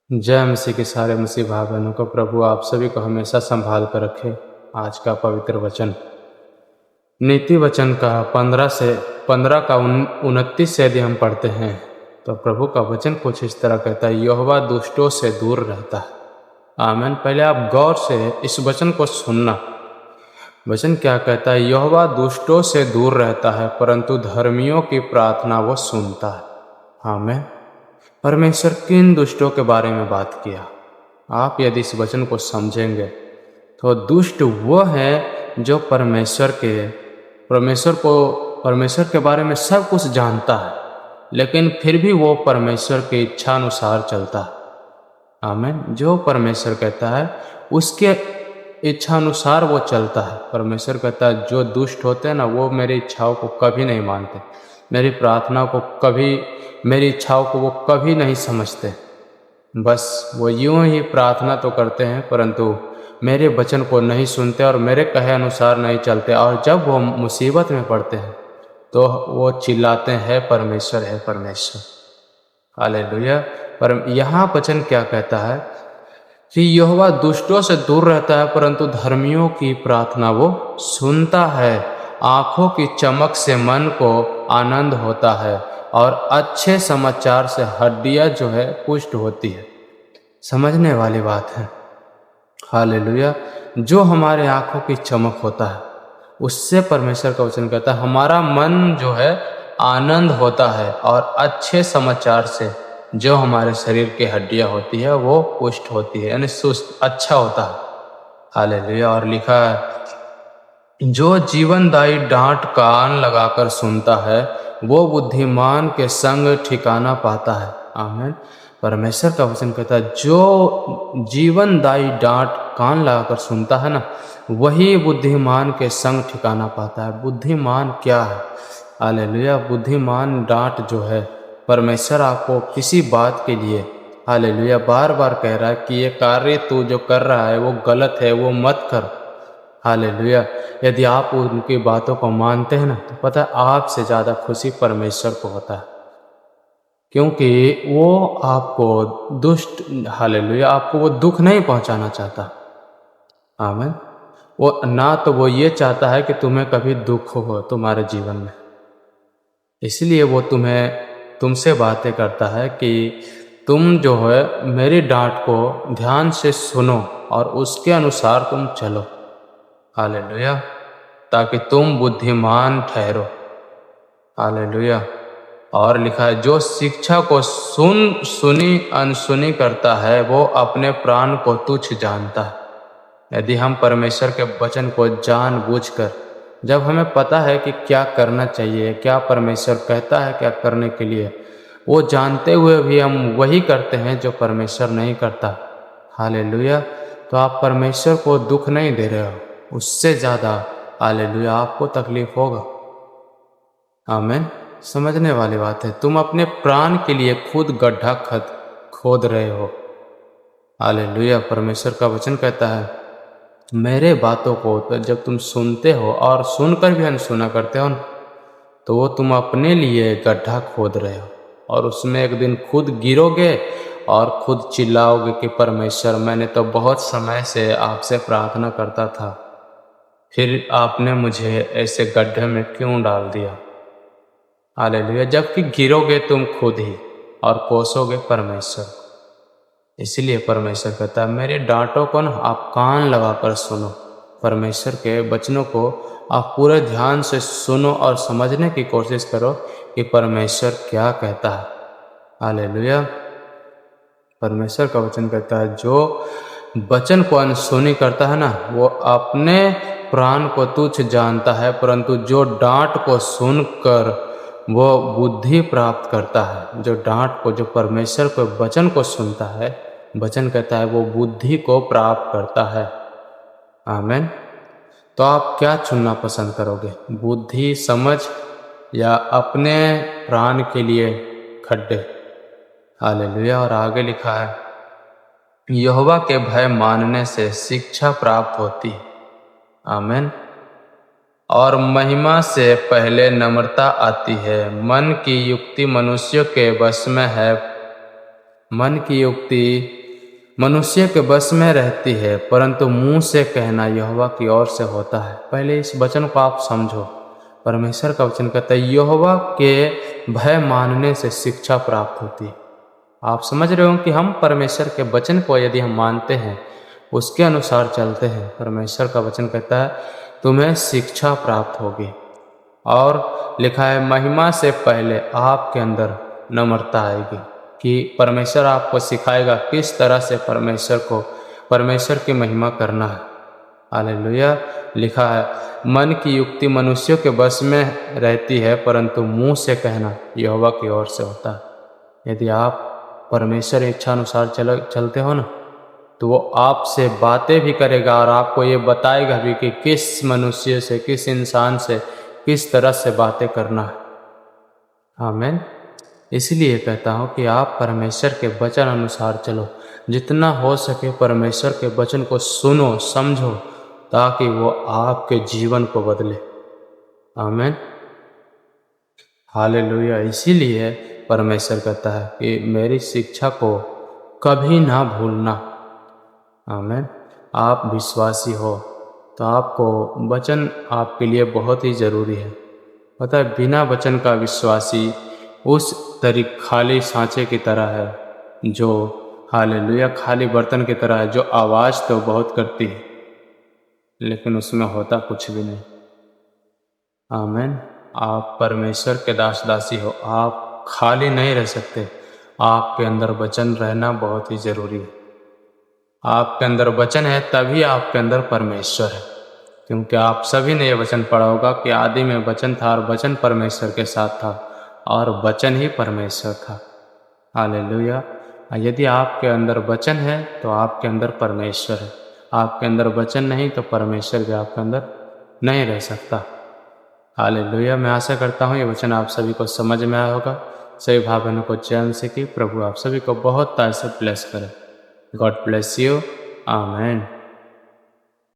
जय मसीह के सारे मसीह भाई बहनों को प्रभु आप सभी को हमेशा संभाल कर रखे। आज का पवित्र वचन नीति वचन का 15 का 29 से यदि हम पढ़ते हैं तो प्रभु का वचन कुछ इस तरह कहता है, यहोवा दुष्टों से दूर रहता है। आमीन। पहले आप गौर से इस वचन को सुनना। वचन क्या कहता है? यहोवा दुष्टों से दूर रहता है परंतु धर्मियों की प्रार्थना वो सुनता है। आमीन। परमेश्वर किन दुष्टों के बारे में बात किया? आप यदि इस वचन को समझेंगे तो दुष्ट वो है जो परमेश्वर के बारे में सब कुछ जानता है, लेकिन फिर भी वो परमेश्वर की इच्छा अनुसार चलता है। आमीन। जो परमेश्वर कहता है उसके इच्छा अनुसार वो चलता है। परमेश्वर कहता है जो दुष्ट होते हैं ना, वो मेरी इच्छाओं को कभी नहीं मानते, मेरी प्रार्थना को मेरी इच्छाओं को वो कभी नहीं समझते। बस वो यूं ही प्रार्थना तो करते हैं परंतु मेरे वचन को नहीं सुनते और मेरे कहे अनुसार नहीं चलते। और जब वो मुसीबत में पड़ते हैं तो वो चिल्लाते हैं, परमेश्वर है परमेश्वर। हालेलुया। पर यहाँ वचन क्या कहता है कि यहोवा दुष्टों से दूर रहता है परंतु धर्मियों की प्रार्थना वो सुनता है। आँखों की चमक से मन को आनंद होता है और अच्छे समाचार से हड्डियाँ जो है पुष्ट होती है। समझने वाली बात है। हालेलुया। जो हमारे आँखों की चमक होता है उससे परमेश्वर का वचन कहता है हमारा मन जो है आनंद होता है, और अच्छे समाचार से जो हमारे शरीर की हड्डियाँ होती है वो पुष्ट होती है, यानी सुस्त अच्छा होता है। हालेलुया। और लिखा है जो जीवनदायी डांट कान लगाकर सुनता है वो बुद्धिमान के संग ठिकाना पाता है। आमीन। परमेश्वर का वचन कहता है जो जीवनदायी डांट कान लगाकर सुनता है ना, वही बुद्धिमान के संग ठिकाना पाता है। बुद्धिमान क्या है? हालेलुया। बुद्धिमान डांट जो है, परमेश्वर आपको किसी बात के लिए हालेलुया बार बार कह रहा है कि ये कार्य तू जो कर रहा है वो गलत है, वो मत कर। हालेलुया। यदि आप उनकी बातों को मानते हैं ना, तो पता है आपसे ज़्यादा खुशी परमेश्वर को होता है, क्योंकि वो आपको हालेलुया आपको वो दुख नहीं पहुंचाना चाहता। आमीन। वो ये चाहता है कि तुम्हें कभी दुख हो तुम्हारे जीवन में, इसलिए वो तुमसे बातें करता है कि तुम जो है मेरी डांट को ध्यान से सुनो और उसके अनुसार तुम चलो। हालेलुया। ताकि तुम बुद्धिमान ठहरो। हालेलुया। और लिखा है जो शिक्षा को सुनी अनसुनी करता है वो अपने प्राण को तुच्छ जानता है। यदि हम परमेश्वर के वचन को जानबूझकर, जब हमें पता है कि क्या करना चाहिए, क्या परमेश्वर कहता है क्या करने के लिए, वो जानते हुए भी हम वही करते हैं जो परमेश्वर नहीं करता। हालेलुया। तो आप परमेश्वर को दुख नहीं दे रहे हो, उससे ज़्यादा हालेलुया आपको तकलीफ होगा। आमीन। समझने वाली बात है। तुम अपने प्राण के लिए खुद गड्ढा खोद रहे हो। हालेलुया। परमेश्वर का वचन कहता है मेरे बातों को तो जब तुम सुनते हो और सुनकर भी अनसुना करते हो तो वो तुम अपने लिए गड्ढा खोद रहे हो, और उसमें एक दिन खुद गिरोगे और खुद चिल्लाओगे कि परमेश्वर मैंने तो बहुत समय से आपसे प्रार्थना करता था, फिर आपने मुझे ऐसे गड्ढे में क्यों डाल दिया। हालेलुया। जबकि गिरोगे तुम खुद ही और कोसोगे परमेश्वर। इसलिए परमेश्वर कहता है मेरे डांटों को ना आप कान लगाकर सुनो। परमेश्वर के वचनों को आप पूरे ध्यान से सुनो और समझने की कोशिश करो कि परमेश्वर क्या कहता है। हालेलुया। परमेश्वर का वचन कहता है जो वचन को अनसुनी करता है ना, वो अपने प्राण को तुच्छ जानता है, परंतु जो डांट को सुनकर वो बुद्धि प्राप्त करता है। जो डांट को, जो परमेश्वर के वचन को सुनता है, वचन कहता है वो बुद्धि को प्राप्त करता है। आमीन। तो आप क्या चुनना पसंद करोगे? बुद्धि, समझ, या अपने प्राण के लिए खड्डे? हालेलुया। और आगे लिखा है यहोवा के भय मानने से शिक्षा प्राप्त होती है। आमीन। और महिमा से पहले नम्रता आती है। मन की युक्ति मनुष्य के वश में है, मन की युक्ति मनुष्य के बस में रहती है, परंतु मुंह से कहना यहोवा की ओर से होता है। पहले इस वचन को आप समझो। परमेश्वर का वचन कहता है यहोवा के भय मानने से शिक्षा प्राप्त होती है। आप समझ रहे हो कि हम परमेश्वर के वचन को यदि हम मानते हैं, उसके अनुसार चलते हैं, परमेश्वर का वचन कहता है तुम्हें शिक्षा प्राप्त होगी। और लिखा है महिमा से पहले आपके अंदर नम्रता आएगी, कि परमेश्वर आपको सिखाएगा किस तरह से परमेश्वर की महिमा करना है। हालेलुया। लिखा है मन की युक्ति मनुष्यों के बस में रहती है, परंतु मुंह से कहना यहोवा की ओर से होता है। यदि आप परमेश्वर इच्छा अनुसार चलते हो ना, तो वो आपसे बातें भी करेगा और आपको ये बताएगा भी कि किस मनुष्य से, किस इंसान से किस तरह से बातें करना है। आमीन। इसलिए कहता हूँ कि आप परमेश्वर के वचन अनुसार चलो। जितना हो सके परमेश्वर के वचन को सुनो, समझो, ताकि वो आपके जीवन को बदले। आमीन। हालेलुया। इसीलिए परमेश्वर कहता है कि मेरी शिक्षा को कभी ना भूलना। आमीन। आप विश्वासी हो तो आपको वचन आपके लिए बहुत ही ज़रूरी है। पता है बिना वचन का विश्वासी उस खाली सांचे की तरह है, जो हालेलुया खाली बर्तन की तरह है, जो आवाज़ तो बहुत करती है लेकिन उसमें होता कुछ भी नहीं। आमीन। आप परमेश्वर के दास दासी हो, आप खाली नहीं रह सकते। आपके अंदर वचन रहना बहुत ही ज़रूरी है। आपके अंदर वचन है तभी आपके अंदर परमेश्वर है। क्योंकि आप सभी ने यह वचन पढ़ा होगा कि आदि में वचन था और वचन परमेश्वर के साथ था और वचन ही परमेश्वर था। हालेलुया। यदि आपके अंदर वचन है तो आपके अंदर परमेश्वर है। आपके अंदर वचन नहीं तो परमेश्वर भी आपके अंदर नहीं रह सकता। हालेलुया। मैं आशा करता हूँ ये वचन आप सभी को समझ में आया होगा। सभी भाई बहनों को चैन से कि प्रभु आप सभी को बहुत तार से ब्लेस करे। God bless you. आमीन।